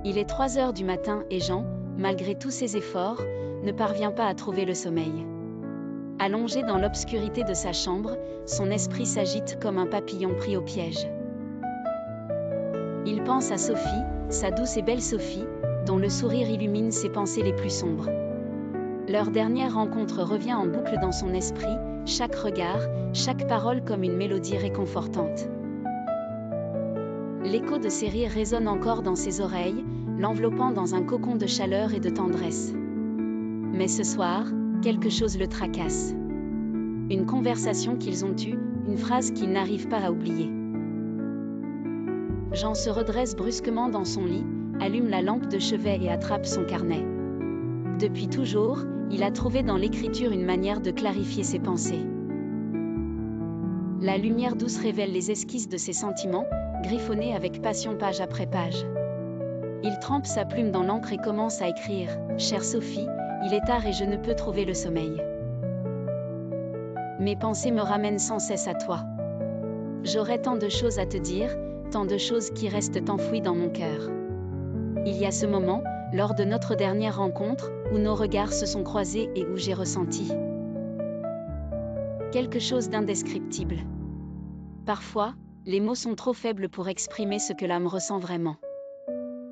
Il est 3 heures du matin et Jean, malgré tous ses efforts, ne parvient pas à trouver le sommeil. Allongé dans l'obscurité de sa chambre, son esprit s'agite comme un papillon pris au piège. Il pense à Sophie, sa douce et belle Sophie, dont le sourire illumine ses pensées les plus sombres. Leur dernière rencontre revient en boucle dans son esprit, chaque regard, chaque parole comme une mélodie réconfortante. L'écho de ses rires résonne encore dans ses oreilles, l'enveloppant dans un cocon de chaleur et de tendresse. Mais ce soir, quelque chose le tracasse. Une conversation qu'ils ont eue, une phrase qu'il n'arrive pas à oublier. Jean se redresse brusquement dans son lit, allume la lampe de chevet et attrape son carnet. Depuis toujours, il a trouvé dans l'écriture une manière de clarifier ses pensées. La lumière douce révèle les esquisses de ses sentiments, griffonnés avec passion page après page. Il trempe sa plume dans l'encre et commence à écrire « Chère Sophie, il est tard et je ne peux trouver le sommeil. Mes pensées me ramènent sans cesse à toi. J'aurais tant de choses à te dire, tant de choses qui restent enfouies dans mon cœur. Il y a ce moment, lors de notre dernière rencontre, où nos regards se sont croisés et où j'ai ressenti quelque chose d'indescriptible. Parfois, les mots sont trop faibles pour exprimer ce que l'âme ressent vraiment. »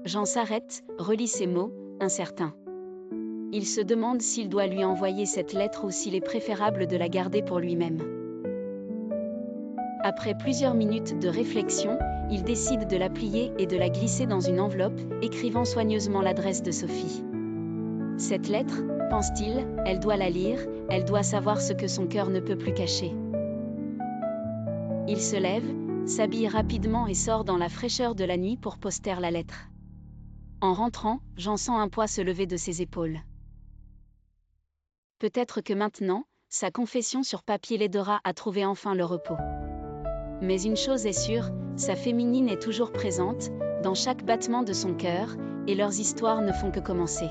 Jean s'arrête, relit ces mots, incertain. Il se demande s'il doit lui envoyer cette lettre ou s'il est préférable de la garder pour lui-même. Après plusieurs minutes de réflexion, il décide de la plier et de la glisser dans une enveloppe, écrivant soigneusement l'adresse de Sophie. Cette lettre, pense-t-il, elle doit la lire, elle doit savoir ce que son cœur ne peut plus cacher. Il se lève, s'habille rapidement et sort dans la fraîcheur de la nuit pour poster la lettre. En rentrant, Jean sent un poids se lever de ses épaules. Peut-être que maintenant, sa confession sur papier l'aidera à trouver enfin le repos. Mais une chose est sûre, sa féminine est toujours présente, dans chaque battement de son cœur, et leurs histoires ne font que commencer.